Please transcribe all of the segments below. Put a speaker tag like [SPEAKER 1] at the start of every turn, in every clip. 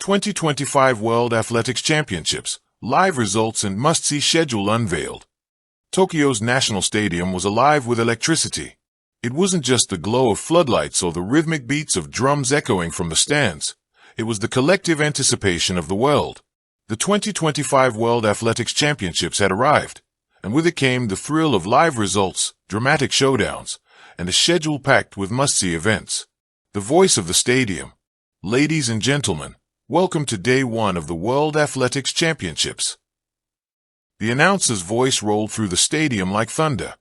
[SPEAKER 1] 2025 World Athletics Championships, live results and must-see schedule unveiled. Tokyo's National Stadium was alive with electricity. It wasn't just the glow of floodlights or the rhythmic beats of drums echoing from the stands. It was the collective anticipation of the world. The 2025 World Athletics Championships had arrived, and with it came the thrill of live results, dramatic showdowns, and a schedule packed with must-see events. The voice of the stadium. Ladies and gentlemen, welcome to Day 1 of the World Athletics Championships. The announcer's voice rolled through the stadium like thunder.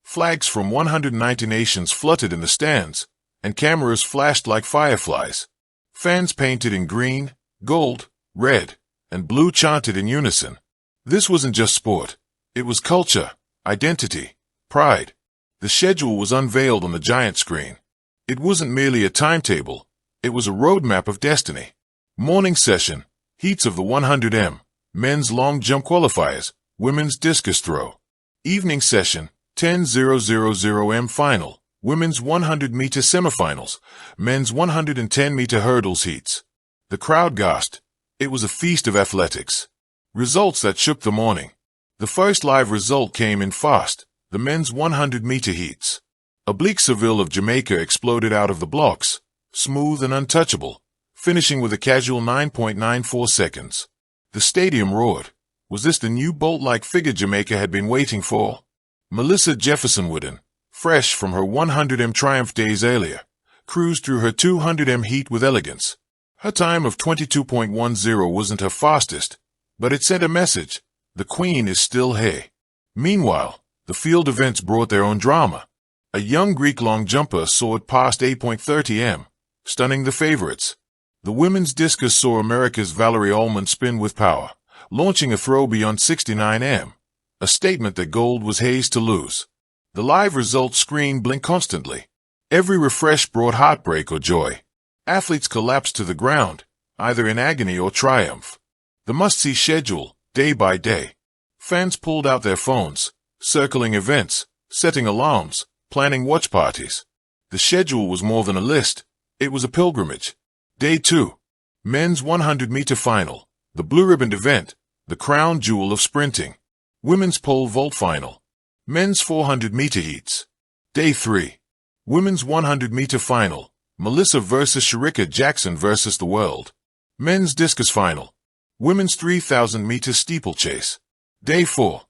[SPEAKER 1] Flags from 190 nations fluttered in the stands, and cameras flashed like fireflies. Fans painted in green, gold, red, and blue chanted in unison. This wasn't just sport. It was culture, identity, pride. The schedule was unveiled on the giant screen. It wasn't merely a timetable. It was a roadmap of destiny. Morning session, heats of the 100m, men's long jump qualifiers, women's discus throw. Evening session, 10.000m final, women's 100-meter semifinals, men's 110-meter hurdles heats. The crowd gasped. It was a feast of athletics. Results that shook the morning. The first live result came in fast, the men's 100-meter heats. Oblique Seville of Jamaica exploded out of the blocks, smooth and untouchable, finishing with a casual 9.94 seconds. The stadium roared. Was this the new bolt-like figure Jamaica had been waiting for? Melissa Jefferson Wooden, fresh from her 100m triumph days earlier, cruised through her 200m heat with elegance. Her time of 22.10 wasn't her fastest, but it sent a message. The queen is still here. Meanwhile, the field events brought their own drama. A young Greek long jumper soared past 8.30m, stunning the favorites. The women's discus saw America's Valerie Ullman spin with power, launching a throw beyond 69m, a statement that gold was hers to lose. The live results screen blinked constantly. Every refresh brought heartbreak or joy. Athletes collapsed to the ground, either in agony or triumph. The must-see schedule, day by day. Fans pulled out their phones, circling events, setting alarms, planning watch parties. The schedule was more than a list. It was a pilgrimage. Day 2. Men's 100-meter final, the blue-ribbon event, the crown jewel of sprinting. Women's pole vault final. Men's 400-meter heats. Day 3. Women's 100-meter final, Melissa versus Shericka Jackson versus the world. Men's discus final. Women's 3,000-meter steeplechase. Day 4.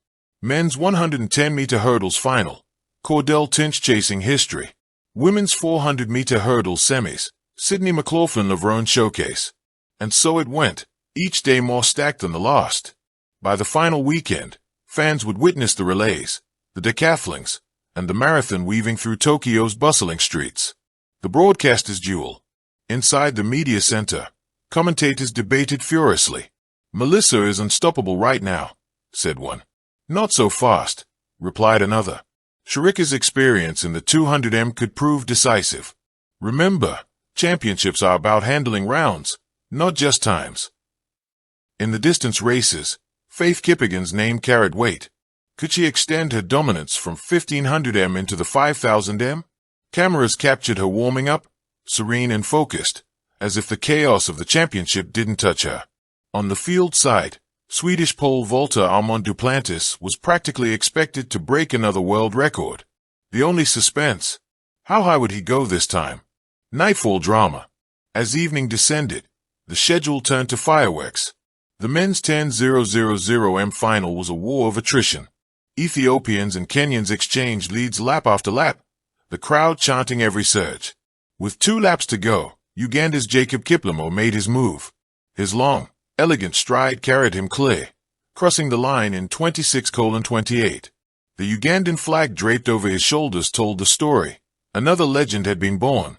[SPEAKER 1] Men's 110-meter hurdles final. Cordell Tinch chasing history. Women's 400-meter hurdles semis. Sydney McLaughlin-Lavrone showcase. And so it went, each day more stacked than the last. By the final weekend, fans would witness the relays, the decathlons, and the marathon weaving through Tokyo's bustling streets. The broadcaster's duel. Inside the media center, commentators debated furiously. Melissa is unstoppable right now, said one. Not so fast, replied another. Shericka's experience in the 200m could prove decisive. Remember, championships are about handling rounds, not just times. In the distance races, Faith Kippigan's name carried weight. Could she extend her dominance from 1500m into the 5000m? Cameras captured her warming up, serene and focused, as if the chaos of the championship didn't touch her. On the field side, Swedish pole vaulter Armand Duplantis was practically expected to break another world record. The only suspense, how high would he go this time? Nightfall drama. As evening descended, the schedule turned to fireworks. The men's 10.000m final was a war of attrition. Ethiopians and Kenyans exchanged leads lap after lap, the crowd chanting every surge. With 2 laps to go, Uganda's Jacob Kiplimo made his move. His long, elegant stride carried him clear, crossing the line in 26:28. The Ugandan flag draped over his shoulders told the story. Another legend had been born.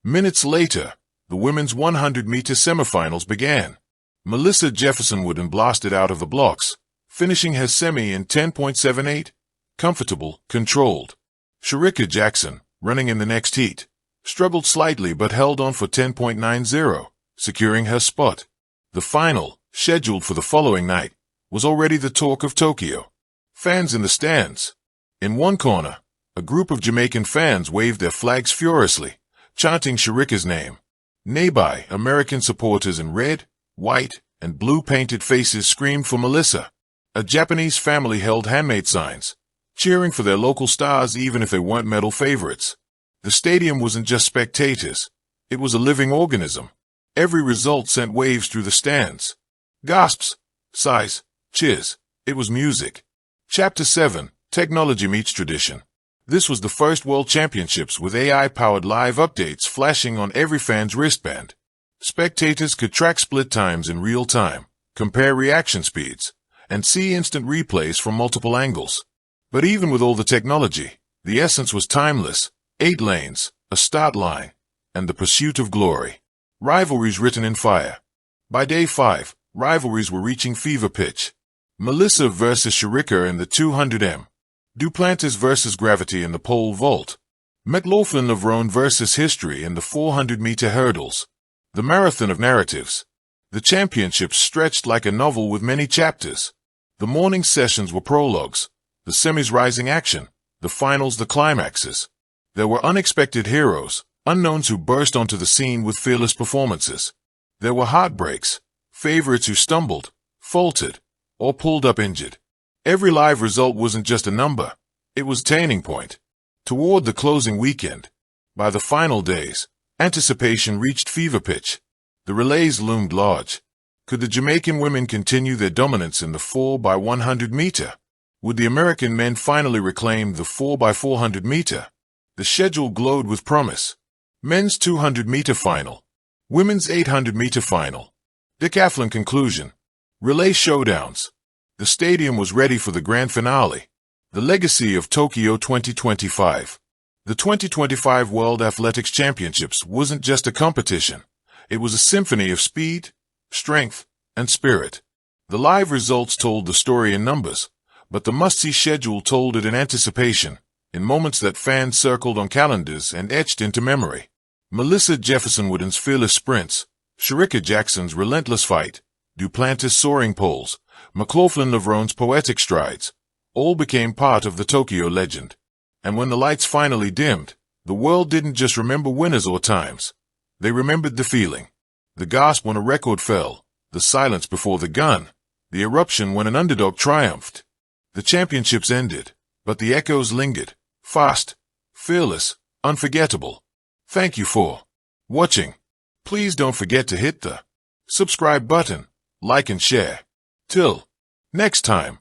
[SPEAKER 1] Minutes later, the women's 100-meter semifinals began. Melissa Jefferson Wooden blasted out of the blocks, finishing her semi in 10.78. Comfortable, controlled. Shericka Jackson, running in the next heat, struggled slightly but held on for 10.90, securing her spot. The final, scheduled for the following night, was already the talk of Tokyo. Fans in the stands. In one corner, a group of Jamaican fans waved their flags furiously, chanting Shericka's name. Nearby, American supporters in red, White and blue painted faces screamed for Melissa. A Japanese family held handmade signs, cheering for their local stars even if they weren't medal favorites. The stadium wasn't just spectators. It was a living organism. Every result sent waves through the stands. Gasps, sighs, cheers. It was music. Chapter 7, Technology Meets Tradition. This was the first World Championships with AI-powered live updates flashing on every fan's wristband. Spectators could track split times in real time, compare reaction speeds, and see instant replays from multiple angles. But even with all the technology, the essence was timeless. 8 lanes, a start line, and the pursuit of glory. Rivalries written in fire. By day 5, rivalries were reaching fever pitch. Melissa versus Sharika in the 200m. Duplantis versus Gravity in the pole vault. McLaughlin of Roan versus History in the 400-meter hurdles. The marathon of narratives. The championships stretched like a novel with many chapters. The morning sessions were prologues, the semis rising action, the finals the climaxes. There were unexpected heroes, unknowns who burst onto the scene with fearless performances. There were heartbreaks, favorites who stumbled, faltered, or pulled up injured. Every live result wasn't just a number, it was a turning point. Toward the closing weekend, by the final days, anticipation reached fever pitch. The relays loomed large. Could the Jamaican women continue their dominance in the 4x100 meter? Would the American men finally reclaim the 4x400 meter? The schedule glowed with promise. Men's 200 meter final. Women's 800 meter final. Decathlon conclusion. Relay showdowns. The stadium was ready for the grand finale. The legacy of Tokyo 2025. The 2025 World Athletics Championships wasn't just a competition. It was a symphony of speed, strength, and spirit. The live results told the story in numbers, but the must-see schedule told it in anticipation, in moments that fans circled on calendars and etched into memory. Melissa Jefferson Wooden's fearless sprints, Sharika Jackson's relentless fight, Duplantis' soaring poles, McLaughlin of Roan's poetic strides, all became part of the Tokyo legend. And when the lights finally dimmed, the world didn't just remember winners or times. They remembered the feeling. The gasp when a record fell, the silence before the gun, the eruption when an underdog triumphed. The championships ended, but the echoes lingered, fast, fearless, unforgettable. Thank you for watching. Please don't forget to hit the subscribe button, like and share. Till next time.